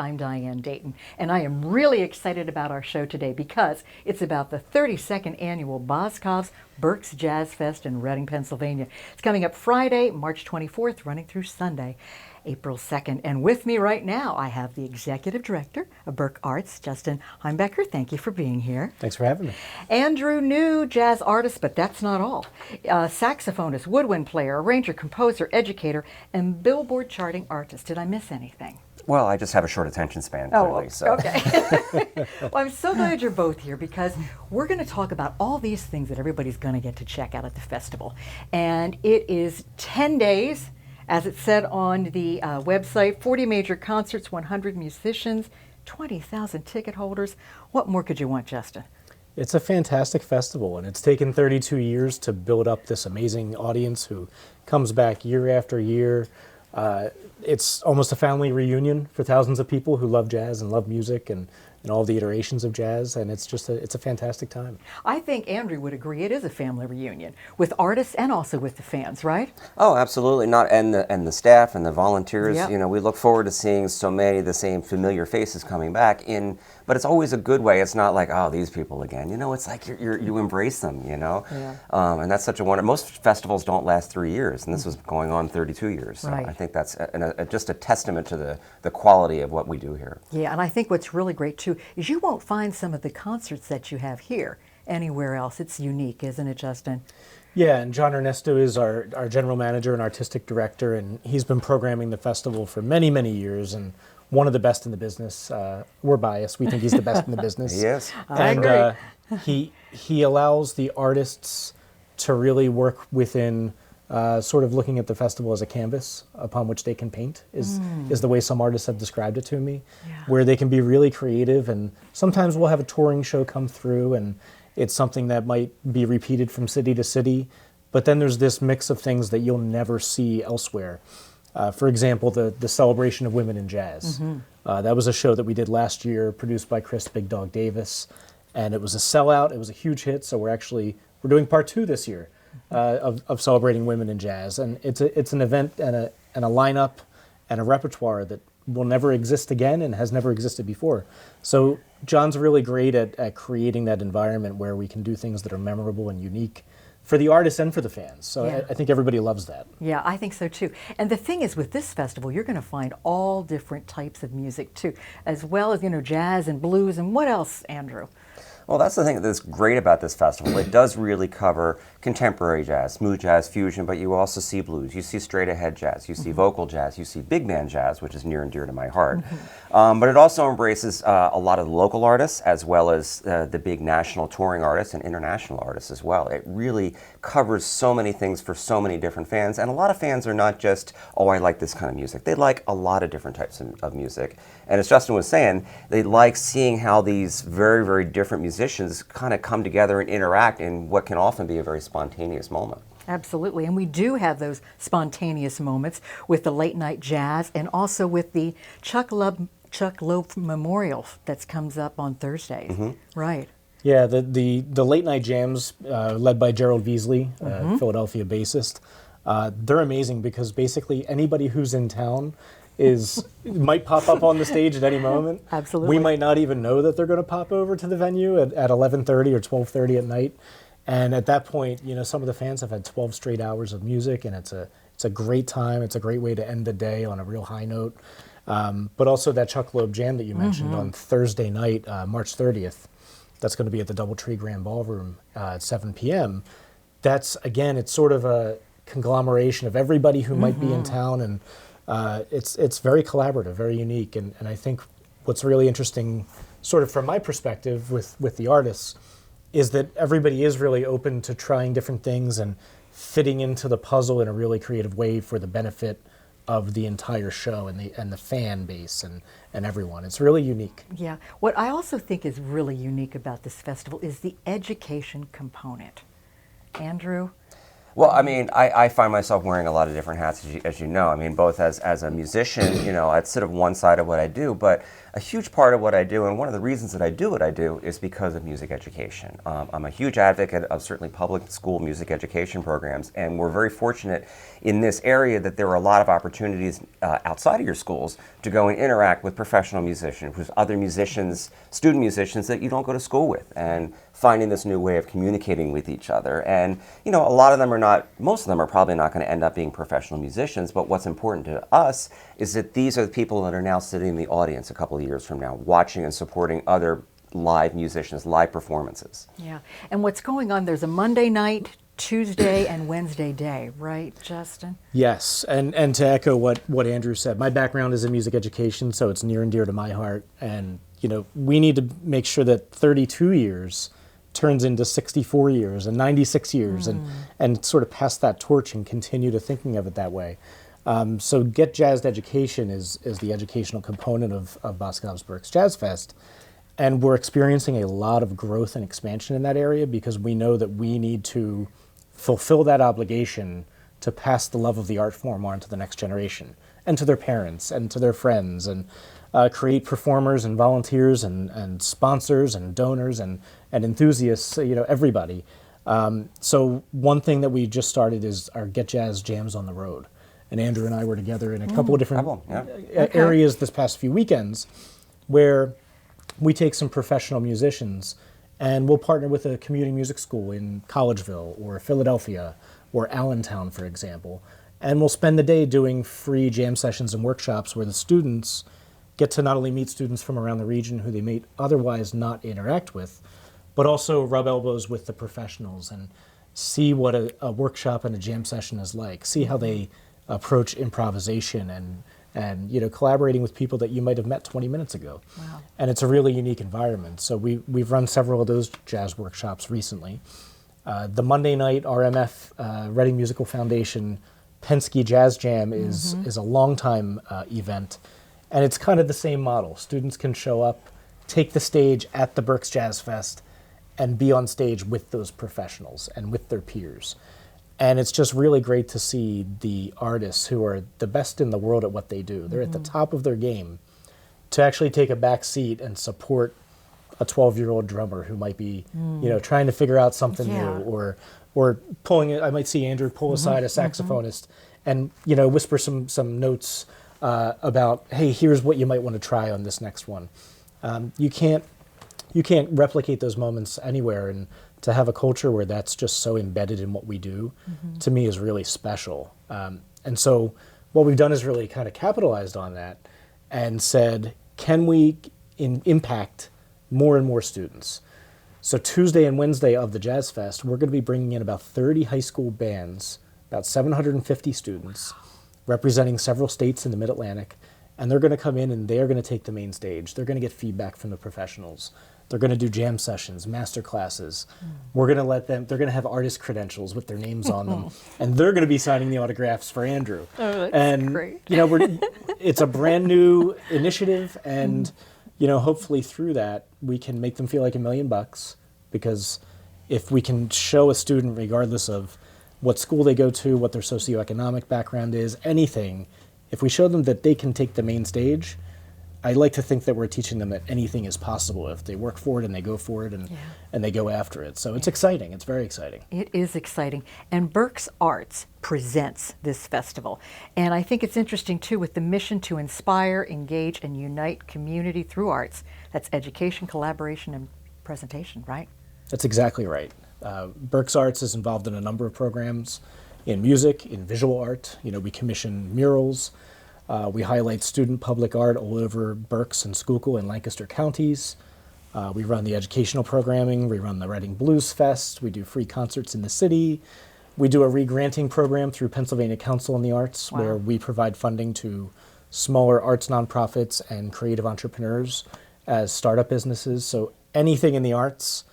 I'm Diane Dayton, and I am really excited about our show today because it's about the 32nd annual Boscov's Berks Jazz Fest in Reading, Pennsylvania. It's coming up Friday, March 24th, running through Sunday, April 2nd. And with me right now, I have the Executive Director of Berks Arts, Justin Heimbecker. Thank you for being here. Thanks for having me. Andrew Neu, jazz artist, but that's not all. Saxophonist, woodwind player, arranger, composer, educator, and Billboard charting artist. Did I miss anything? Well, I just have a short attention span, clearly. Okay. Well, I'm so glad you're both here because we're going to talk about all these things that everybody's going to get to check out at the festival. And it is 10 days, as it said on the website, 40 major concerts, 100 musicians, 20,000 ticket holders. What more could you want, Justin? It's a fantastic festival, and it's taken 32 years to build up this amazing audience who comes back year after year. It's almost a family reunion for thousands of people who love jazz and love music and all the iterations of jazz, and it's a fantastic time. I think Andrew would agree it is a family reunion with artists and also with the fans, right? Oh, absolutely. And the staff and the volunteers. Yep. You know, we look forward to seeing so many of the same familiar faces coming back but it's always a good way. It's not like, oh, these people again. You know, it's like you embrace them, you know? Yeah. And that's such a wonder. Most festivals don't last 3 years, and this was going on 32 years. So Right. I think that's just a testament to the quality of what we do here. Yeah, and I think what's really great too is you won't find some of the concerts that you have here anywhere else. It's unique, isn't it, Justin? Yeah, and John Ernesto is our general manager and artistic director, and he's been programming the festival for many, many years, and one of the best in the business. We're biased. We think he's the best in the business. He is. I And he allows the artists to really work within sort of looking at the festival as a canvas upon which they can paint is the way some artists have described it to me, where they can be really creative, and sometimes we'll have a touring show come through and it's something that might be repeated from city to city, but then there's this mix of things that you'll never see elsewhere. For example, the celebration of women in jazz. That was a show that we did last year, produced by Chris Big Dog Davis, and it was a sellout. It was a huge hit. So we're doing part 2 this year of celebrating women in jazz, and it's an event and a lineup and a repertoire that will never exist again and has never existed before. So John's really great at creating that environment where we can do things that are memorable and unique for the artists and for the fans. So Yeah. I think everybody loves that. Yeah, I think so too. And the thing is, with this festival, you're going to find all different types of music too, as well as, jazz and blues. And what else, Andrew? Well, that's the thing that's great about this festival. It does really cover contemporary jazz, smooth jazz, fusion, but you also see blues. You see straight ahead jazz. You see vocal jazz. You see big band jazz, which is near and dear to my heart. But it also embraces a lot of local artists as well as the big national touring artists and international artists as well. It really covers so many things for so many different fans. And a lot of fans are not just, oh, I like this kind of music. They like a lot of different types of music. And as Justin was saying, they like seeing how these very, very different musicians kind of come together and interact in what can often be a very spontaneous moment. Absolutely. And we do have those spontaneous moments with the late night jazz and also with the Chuck Loeb Memorial that comes up on Thursdays. Right. Yeah, the late night jams led by Gerald Veasley, Philadelphia bassist, they're amazing because basically anybody who's in town might pop up on the stage at any moment. Absolutely. We might not even know that they're going to pop over to the venue at 11:30 or 12:30 at night. And at that point, some of the fans have had 12 straight hours of music, and it's a great time. It's a great way to end the day on a real high note. But also that Chuck Loeb jam that you mentioned on Thursday night, March 30th, that's going to be at the Doubletree Grand Ballroom at 7 p.m. That's, again, it's sort of a conglomeration of everybody who might be in town, and it's very collaborative, very unique. And I think what's really interesting, sort of from my perspective with the artists, is that everybody is really open to trying different things and fitting into the puzzle in a really creative way for the benefit of the entire show and the fan base and everyone. It's really unique. Yeah. What I also think is really unique about this festival is the education component. Andrew? Well, I mean, I find myself wearing a lot of different hats, as you know. I mean, both as a musician, it's sort of one side of what I do, but a huge part of what I do, and one of the reasons that I do what I do, is because of music education. I'm a huge advocate of certainly public school music education programs, and we're very fortunate in this area that there are a lot of opportunities outside of your schools to go and interact with professional musicians, with other musicians, student musicians that you don't go to school with, and finding this new way of communicating with each other. And a lot of them are not, most of them are probably not going to end up being professional musicians, but what's important to us is that these are the people that are now sitting in the audience a couple of years from now, watching and supporting other live musicians, live performances. Yeah, and what's going on, there's a Monday night, Tuesday, and Wednesday day, right, Justin? Yes, and to echo what Andrew said, my background is in music education, so it's near and dear to my heart. And we need to make sure that 32 years turns into 64 years and 96 years, and sort of pass that torch and continue to thinking of it that way. So Get Jazzed Education is the educational component of Boscov's Berks Jazz Fest. And we're experiencing a lot of growth and expansion in that area because we know that we need to fulfill that obligation to pass the love of the art form on to the next generation and to their parents and to their friends, and create performers and volunteers and sponsors and donors and enthusiasts, everybody. So one thing that we just started is our Get Jazz Jams on the Road. And Andrew and I were together in a couple of different areas this past few weekends where we take some professional musicians and we'll partner with a community music school in Collegeville or Philadelphia or Allentown, for example. And we'll spend the day doing free jam sessions and workshops where the students get to not only meet students from around the region who they may otherwise not interact with, but also rub elbows with the professionals and see what a workshop and a jam session is like, see how they approach improvisation and collaborating with people that you might have met 20 minutes ago. Wow. And it's a really unique environment. So we've run several of those jazz workshops recently. The Monday night RMF, Reading Musical Foundation Penske Jazz Jam is a long-time event. And it's kind of the same model. Students can show up, take the stage at the Berks Jazz Fest, and be on stage with those professionals and with their peers. And it's just really great to see the artists who are the best in the world at what they do. They're at the top of their game, to actually take a back seat and support a 12-year-old drummer who might be, trying to figure out something new, or pulling it. I might see Andrew pull aside a saxophonist and whisper some notes about, hey, here's what you might want to try on this next one. You can't replicate those moments anywhere, and to have a culture where that's just so embedded in what we do, to me, is really special. And so what we've done is really kind of capitalized on that and said, can we impact more and more students? So Tuesday and Wednesday of the Jazz Fest, we're going to be bringing in about 30 high school bands, about 750 students, representing several states in the Mid-Atlantic, and they're going to come in and they're going to take the main stage. They're going to get feedback from the professionals. They're going to do jam sessions, master classes. We're going to they're going to have artist credentials with their names on them, and they're going to be signing the autographs for Andrew. Oh, that's great. It's a brand new initiative, and hopefully through that we can make them feel like $1 million, because if we can show a student, regardless of what school they go to, what their socioeconomic background is, anything, if we show them that they can take the main stage, I like to think that we're teaching them that anything is possible if they work for it and they go for it and they go after it. So it's exciting. It's very exciting. It is exciting. And Berks Arts presents this festival. And I think it's interesting, too, with the mission to inspire, engage, and unite community through arts. That's education, collaboration, and presentation, right? That's exactly right. Berks Arts is involved in a number of programs in music, in visual art. We commission murals. We highlight student public art all over Berks and Schuylkill and Lancaster counties. We run the educational programming. We run the Reading Blues Fest. We do free concerts in the city. We do a re-granting program through Pennsylvania Council on the Arts, where we provide funding to smaller arts nonprofits and creative entrepreneurs as startup businesses. So anything in the arts,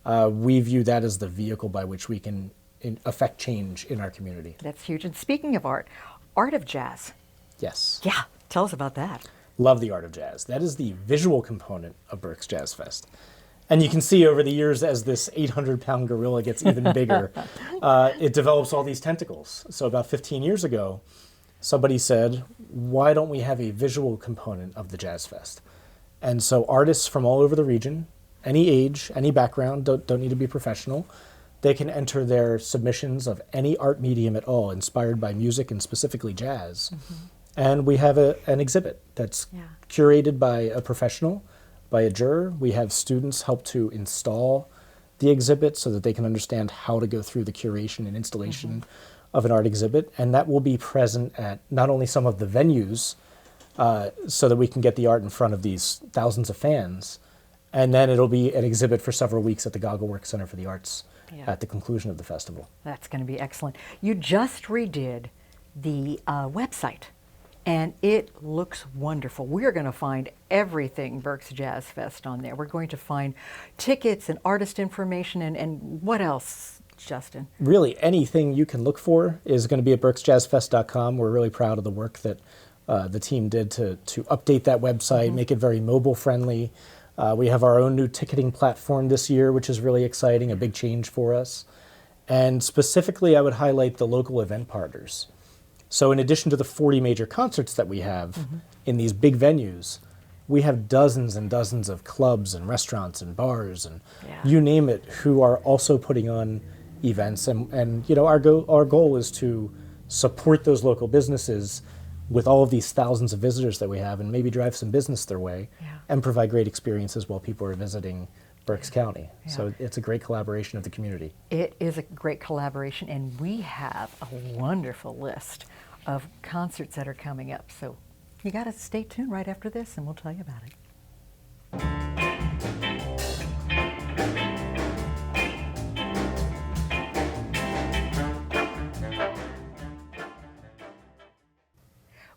we view that as the vehicle by which we can affect change in our community. That's huge. And speaking of art of jazz. Yes. Yeah, tell us about that. Love the art of jazz. That is the visual component of Berks Jazz Fest. And you can see over the years, as this 800-pound gorilla gets even bigger, it develops all these tentacles. So about 15 years ago, somebody said, why don't we have a visual component of the Jazz Fest? And so artists from all over the region, any age, any background, don't need to be professional. They can enter their submissions of any art medium at all inspired by music and specifically jazz. And we have an exhibit that's curated by a professional, by a juror. We have students help to install the exhibit so that they can understand how to go through the curation and installation of an art exhibit. And that will be present at not only some of the venues so that we can get the art in front of these thousands of fans, and then it'll be an exhibit for several weeks at the Goggleworks Center for the Arts at the conclusion of the festival. That's going to be excellent. You just redid the website, and it looks wonderful. We're going to find everything Berks Jazz Fest on there. We're going to find tickets and artist information and what else, Justin? Really, anything you can look for is going to be at berksjazzfest.com. We're really proud of the work that the team did to update that website, make it very mobile friendly. We have our own new ticketing platform this year, which is really exciting, a big change for us. And specifically, I would highlight the local event partners. So in addition to the 40 major concerts that we have in these big venues, we have dozens and dozens of clubs and restaurants and bars and you name it, who are also putting on events. And you know, our goal is to support those local businesses with all of these thousands of visitors that we have, and maybe drive some business their way and provide great experiences while people are visiting Berks County. So it's a great collaboration of the community. It is a great collaboration, and we have a wonderful list of concerts that are coming up. So you got to stay tuned right after this, and we'll tell you about it.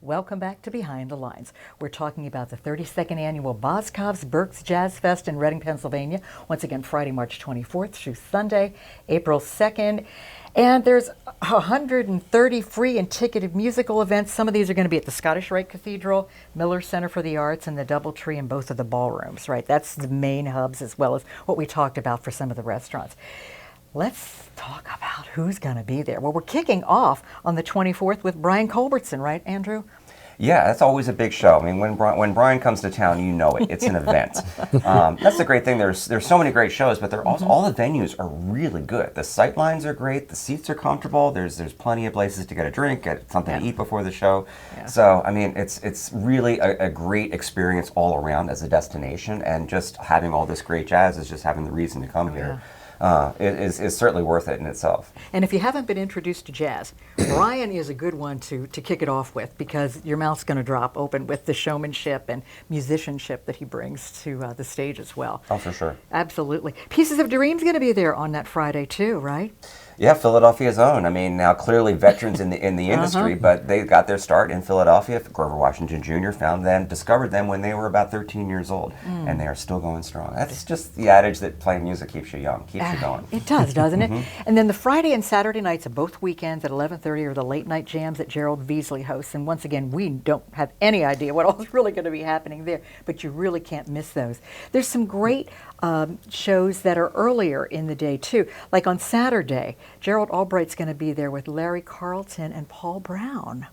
Welcome back to Behind the Lines. We're talking about the 32nd annual Boscov's Berks Jazz Fest in Reading, Pennsylvania. Once again, Friday, March 24th through Sunday, April 2nd. And there's 130 free and ticketed musical events. Some of these are going to be at the Scottish Rite Cathedral, Miller Center for the Arts, and the Doubletree in both of the ballrooms, right? That's the main hubs, as well as what we talked about for some of the restaurants. Let's talk about who's going to be there. Well, we're kicking off on the 24th with Brian Culbertson, right, Andrew? Yeah, that's always a big show. I mean, when Brian comes to town, you know it. It's an event. That's the great thing. There's so many great shows, but they're also, all the venues are really good. The sight lines are great. The seats are comfortable. There's plenty of places to get a drink, get something to eat before the show. So, I mean, it's really a great experience all around as a destination, and just having all this great jazz is just having the reason to come here. Is certainly worth it in itself. And if you haven't been introduced to jazz, Brian is a good one to kick it off with, because your mouth's going to drop open with the showmanship and musicianship that he brings to the stage as well. Oh, for sure. Absolutely. Pieces of Dream's going to be there on that Friday too, right? Yeah, Philadelphia's own. I mean, now clearly veterans in the industry, but they got their start in Philadelphia. Grover Washington Jr. discovered them when they were about 13 years old, and they are still going strong. That's just the adage that playing music keeps you young, keeps you going. It does, doesn't it? And then the Friday and Saturday nights of both weekends at 11:30 are the late night jams that Gerald Veasley hosts. And once again, we don't have any idea what all's really going to be happening there, but you really can't miss those. There's some great shows that are earlier in the day too. Like on Saturday, Gerald Albright's going to be there with Larry Carlton and Paul Brown.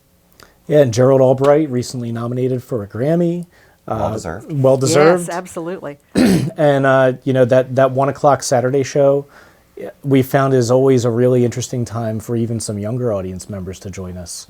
Yeah, and Gerald Albright recently nominated for a Grammy. Well deserved. Well deserved. Yes, absolutely. And you know, that 1 o'clock Saturday show, we found is always a really interesting time for even some younger audience members to join us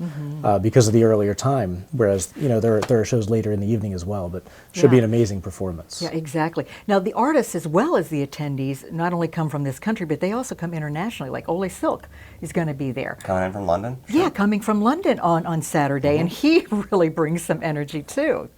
because of the earlier time. Whereas, you know, there are shows later in the evening as well, but should be an amazing performance. Yeah, exactly. Now, the artists as well as the attendees not only come from this country, but they also come internationally. Like Ole Silk is going to be there. Coming in from London? Yeah, coming from London on Saturday, and he really brings some energy too.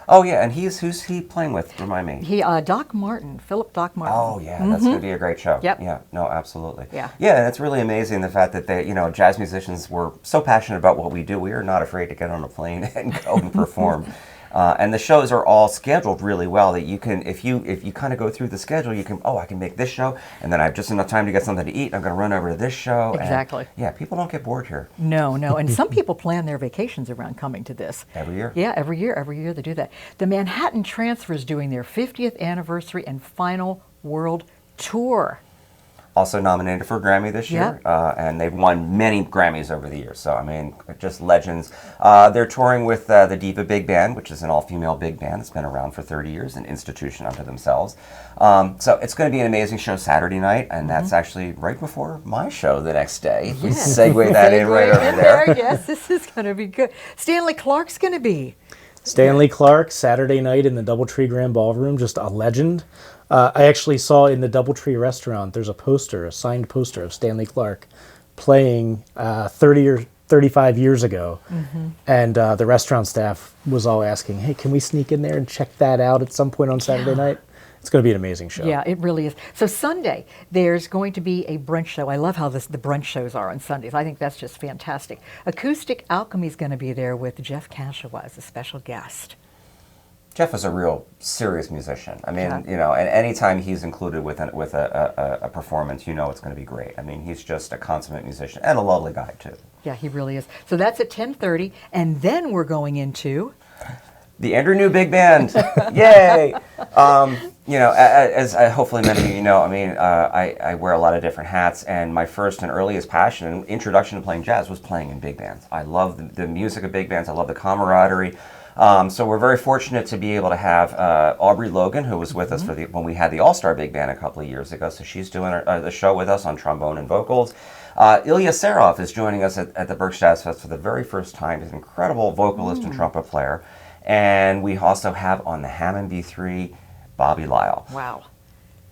Oh yeah, and who's he playing with? Remind me. Doc Martin, Philip Doc Martin. Oh yeah, that's going to be a great show. Yep. Yeah, no, absolutely. Yeah. Yeah, and it's really amazing the fact that they, you know, jazz musicians were so passionate about what we do. We are not afraid to get on a plane and go and perform. And the shows are all scheduled really well that you can, if you kind of go through the schedule, you can, I can make this show, and then I have just enough time to get something to eat, and I'm going to run over to this show. Exactly. And, yeah, people don't get bored here. No, and some people plan their vacations around coming to this. Every year? Yeah, every year they do that. The Manhattan Transfer is doing their 50th anniversary and final world tour. also nominated for a Grammy this year, and they've won many Grammys over the years. So, I mean, just legends. They're touring with the Diva Big Band, which is an all-female big band that's been around for 30 years, an institution unto themselves. So it's going to be an amazing show Saturday night, and that's actually right before my show the next day. We segue that in right over there. Yes, this is going to be good. Stanley Clark's going to be. Stanley Clark, Saturday night in the Doubletree Grand Ballroom, just a legend. I actually saw in the Doubletree restaurant, there's a signed poster of Stanley Clark playing 30 or 35 years ago. And the restaurant staff was all asking, hey, can we sneak in there and check that out at some point on Saturday night? It's going to be an amazing show. Yeah, it really is. So Sunday, there's going to be a brunch show. I love how the brunch shows are on Sundays. I think that's just fantastic. Acoustic Alchemy is going to be there with Jeff Kashawa as a special guest. Jeff is a real serious musician. I mean, you know, and anytime he's included with a performance, you know it's going to be great. I mean, he's just a consummate musician and a lovely guy, too. Yeah, he really is. So that's at 10:30, and then we're going into... The Andrew New Big Band. Yay! You know, as hopefully many of you know, I mean, I wear a lot of different hats, and my first and earliest passion and introduction to playing jazz was playing in big bands. I love the music of big bands. I love the camaraderie. So we're very fortunate to be able to have Aubrey Logan, who was with us for when we had the All-Star Big Band a couple of years ago. So she's doing the show with us on trombone and vocals. Ilya Serov is joining us at the Berks Jazz Fest for the very first time. He's an incredible vocalist and trumpet player. And we also have on the Hammond B3, Bobby Lyle. Wow.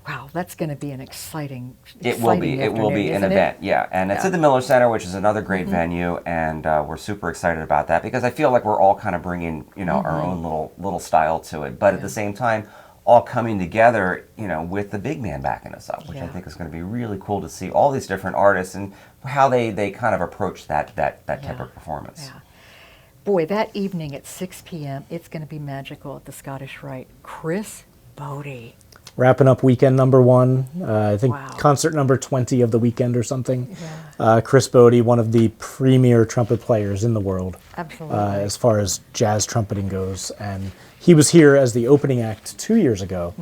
Wow, that's going to be an exciting It will be an event, yeah. And it's at the Miller Center, which is another great venue, and we're super excited about that because I feel like we're all kind of bringing, you know, our own little style to it, but at the same time, all coming together, you know, with the big man backing us up, which I think is going to be really cool to see all these different artists and how they kind of approach that type of performance. Yeah. Boy, that evening at 6 p.m., it's going to be magical at the Scottish Rite. Chris Bodie. Wrapping up weekend number 1, I think concert number 20 of the weekend or something. Yeah. Chris Bodie, one of the premier trumpet players in the world. Absolutely. As far as jazz trumpeting goes. And he was here as the opening act 2 years ago.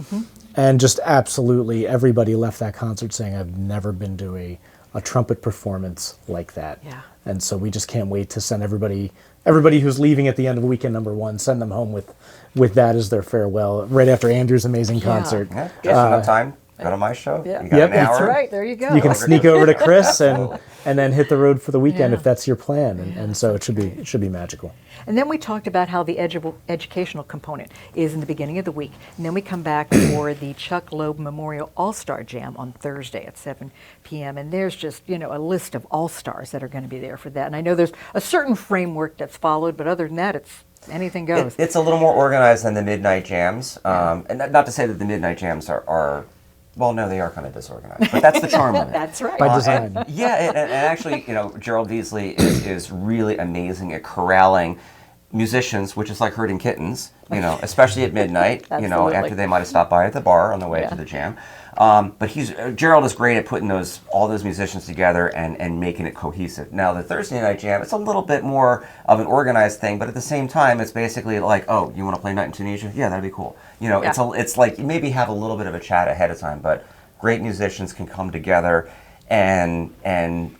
And just absolutely everybody left that concert saying, I've never been to a trumpet performance like that. Yeah. And so we just can't wait to send everybody who's leaving at the end of weekend number 1, send them home with that as their farewell, right after Andrew's amazing concert. Yeah, just enough time. Go to my show. Yeah. You got an hour. That's right. There you go. You can sneak over to Chris and then hit the road for the weekend if that's your plan. And so it should be magical. And then we talked about how the educational component is in the beginning of the week. And then we come back for the Chuck Loeb Memorial All-Star Jam on Thursday at 7 p.m. And there's just, you know, a list of all-stars that are going to be there for that. And I know there's a certain framework that's followed, but other than that, it's anything goes. It's a little more organized than the Midnight Jams. And not to say that the Midnight Jams are well, no, they are kind of disorganized, but that's the charm of it. That's right. By design. And actually, you know, Gerald Beasley is really amazing at corralling musicians, which is like herding kittens, you know, especially at midnight, you know, after they might have stopped by at the bar on the way to the jam. But Gerald is great at putting all those musicians together and making it cohesive. Now, the Thursday night jam, it's a little bit more of an organized thing, but at the same time, it's basically like, oh, you want to play Night in Tunisia? Yeah, that'd be cool. You know, it's like you maybe have a little bit of a chat ahead of time, but great musicians can come together and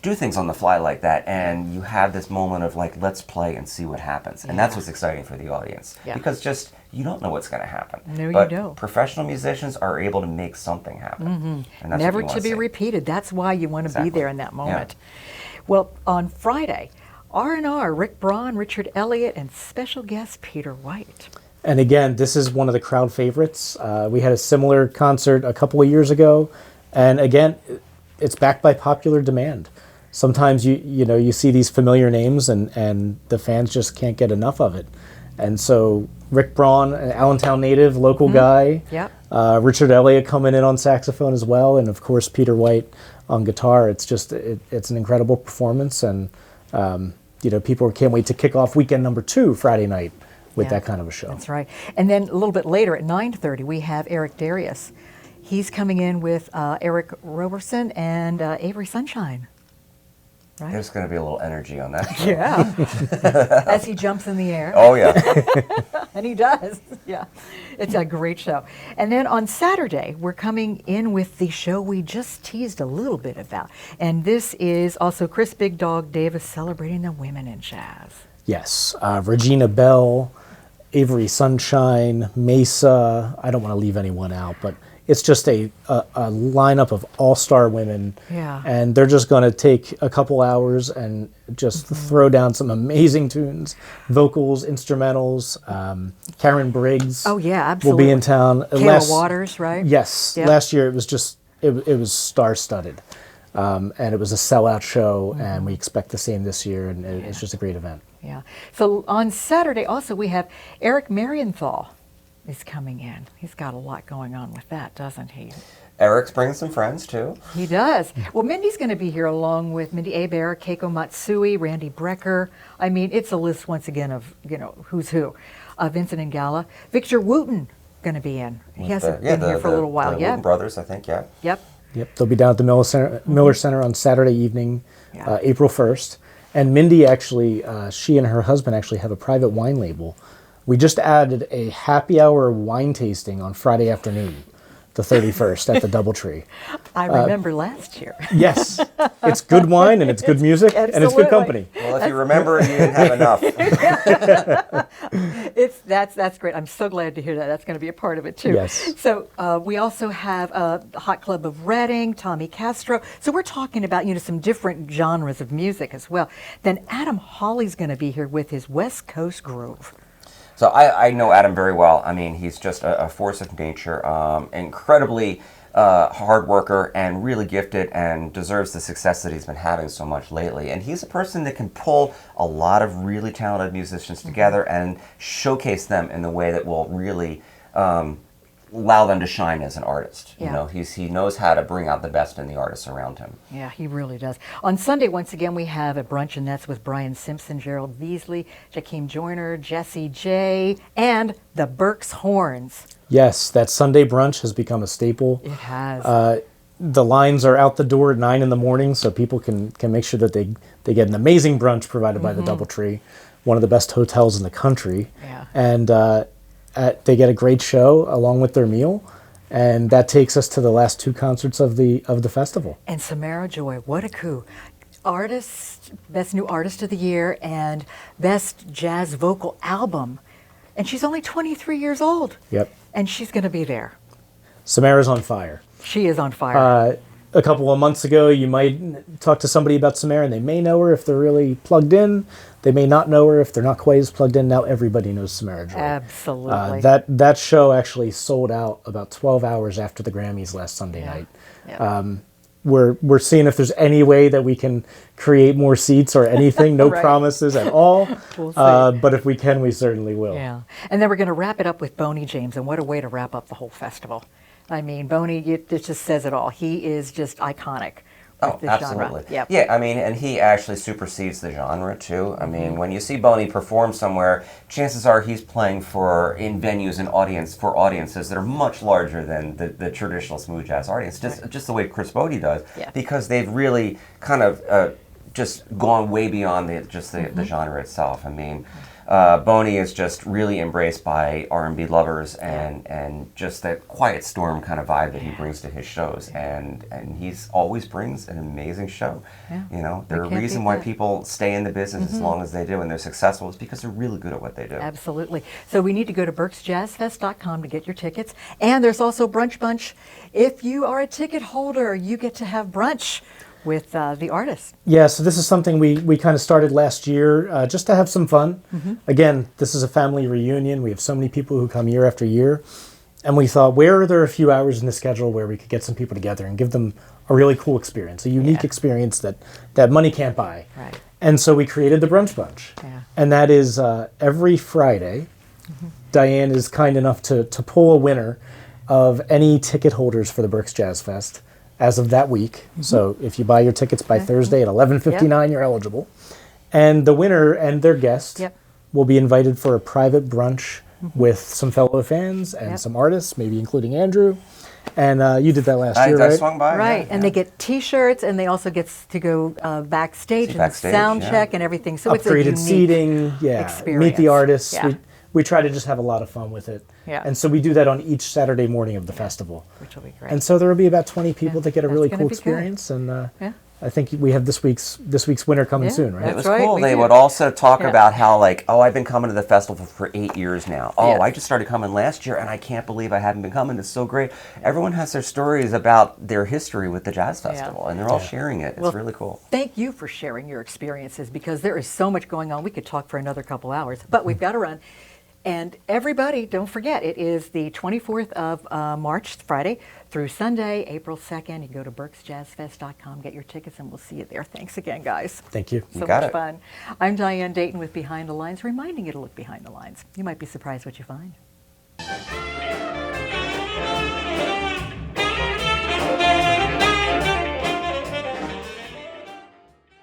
do things on the fly like that, and you have this moment of like, let's play and see what happens. And that's what's exciting for the audience, because just you don't know what's going to happen. No, but you don't. Professional musicians are able to make something happen. And that's Never what you to want be see. repeated. That's why you want to be there in that moment. Yeah. Well, on Friday, R&R, Rick Braun, Richard Elliott, and special guest Peter White. And again, this is one of the crowd favorites. We had a similar concert a couple of years ago, and again, it's backed by popular demand. Sometimes you see these familiar names and the fans just can't get enough of it. And so Rick Braun, an Allentown native, local guy. Yep. Richard Elliott coming in on saxophone as well, and of course Peter White on guitar. It's just it's an incredible performance, and people can't wait to kick off weekend number 2 Friday night with that kind of a show. That's right. And then a little bit later at 9:30, we have Eric Darius. He's coming in with Eric Roberson and Avery Sunshine. Right? There's going to be a little energy on that. Yeah. As he jumps in the air. Oh, yeah. And he does. Yeah. It's a great show. And then on Saturday, we're coming in with the show we just teased a little bit about. And this is also Chris Big Dog Davis celebrating the women in jazz. Yes. Regina Bell, Avery Sunshine, Mesa. I don't want to leave anyone out, but it's just a lineup of all-star women. Yeah. And they're just going to take a couple hours and just throw down some amazing tunes, vocals, instrumentals. Karen Briggs Oh, yeah, will absolutely. be in town. Kayla Waters, right? Yes. Yep. Last year it was just, it was star-studded. And it was a sellout show, and we expect the same this year, and it's just a great event. Yeah. So on Saturday also we have Eric Marienthal is coming in. He's got a lot going on with that, doesn't he? Eric's bringing some friends too. He does. Well, Mindy's going to be here along with Mindy Abair, Keiko Matsui, Randy Brecker. I mean, it's a list once again of, who's who. Vincent Ingala. Victor Wooten going to be in. He hasn't been here for a little while the yet. Wooten brothers, I think, yeah. Yep. Yep, they'll be down at the Miller Center on Saturday evening, Yeah. April 1st. And Mindy actually, she and her husband actually have a private wine label. We just added a happy hour wine tasting on Friday afternoon, the 31st, at the Doubletree. I remember last year. Yes, it's good wine and it's good music and it's good company. Well, if you remember, you didn't have enough. That's great. I'm so glad to hear that. That's going to be a part of it too. Yes. So we also have the Hot Club of Reading, Tommy Castro. So we're talking about some different genres of music as well. Then Adam Hawley's going to be here with his West Coast Groove. So I know Adam very well. I mean, he's just a force of nature, incredibly hard worker and really gifted, and deserves the success that he's been having so much lately. And he's a person that can pull a lot of really talented musicians together and showcase them in the way that will really allow them to shine as an artist. Yeah. He knows how to bring out the best in the artists around him. Yeah, he really does. On Sunday, once again, we have a brunch, and that's with Brian Simpson, Gerald Beasley, Jakeem Joyner, Jesse J, and the Berks Horns. Yes, that Sunday brunch has become a staple. It has. The lines are out the door at 9 in the morning, so people can make sure that they get an amazing brunch provided by the Doubletree, one of the best hotels in the country. Yeah. And they get a great show along with their meal, and that takes us to the last two concerts of the festival. And Samara Joy, what a coup. Best New Artist of the Year and Best Jazz Vocal Album. And she's only 23 years old. Yep. And she's going to be there. Samara's on fire. She is on fire. A couple of months ago, you might talk to somebody about Samara, and they may know her if they're really plugged in. They may not know her if they're not quite as plugged in. Now everybody knows Samara Joy. Absolutely. That show actually sold out about 12 hours after the Grammys last Sunday night. Yeah. We're seeing if there's any way that we can create more seats or anything. No Right. promises at all. We'll see. But if we can, we certainly will. Yeah. And then we're going to wrap it up with Boney James, and what a way to wrap up the whole festival. I mean, Boney, it just says it all. He is just iconic with this absolutely. genre. Yep. Yeah, I mean, and he actually supersedes the genre too. I mean, when you see Boney perform somewhere, chances are he's playing in venues and audiences that are much larger than the traditional smooth jazz audience, just the way Chris Bodie does, Yeah. because they've really kind of just gone way beyond the genre itself. I mean, Boney is just really embraced by R&B lovers and just that quiet storm kind of vibe that he brings to his shows, and he's always brings an amazing show. Yeah. The can't reason beat why that. people stay in the business as long as they do and they're successful is because they're really good at what they do. Absolutely. So we need to go to berksjazzfest.com to get your tickets. And there's also Brunch Bunch. If you are a ticket holder, you get to have brunch with the artists. Yeah, so this is something we kind of started last year just to have some fun. Again, this is a family reunion. We have so many people who come year after year. And we thought, where are there a few hours in the schedule where we could get some people together and give them a really cool experience, a unique experience that money can't buy. Right. And so we created the Brunch Bunch. Yeah. And that is every Friday, Diane is kind enough to pull a winner of any ticket holders for the Berks Jazz Fest as of that week. So if you buy your tickets by Thursday at 11:59, you're eligible. And the winner and their guest will be invited for a private brunch with some fellow fans and some artists, maybe including Andrew. And you did that last year, I right? swung by. Right, yeah, and they get T-shirts, and they also get to go backstage and backstage, sound yeah. check and everything. So it's a Upgraded unique seating, meet experience. the artists. Yeah. we try to just have a lot of fun with it. Yeah. And so we do that on each Saturday morning of the festival. Which will be great. And so there will be about 20 people Yeah, that get a that's really gonna cool be good. experience. And Yeah. I think we have this week's winner coming Yeah, soon, right? It was That's right, cool. we They do. would also talk Yeah. about how, like, oh, I've been coming to the festival for 8 years now. Oh, Yeah. I just started coming last year, and I can't believe I haven't been coming. It's so great. Everyone has their stories about their history with the Jazz Festival, and they're all sharing it. It's Well, really cool. Thank you for sharing your experiences, because there is so much going on. We could talk for another couple hours, but we've got to run. And everybody, don't forget, it is the 24th of March, Friday, through Sunday, April 2nd. You can go to berksjazzfest.com, get your tickets, and we'll see you there. Thanks again, guys. Thank you. So got much it. fun. I'm Diane Dayton with Behind the Lines, reminding you to look behind the lines. You might be surprised what you find.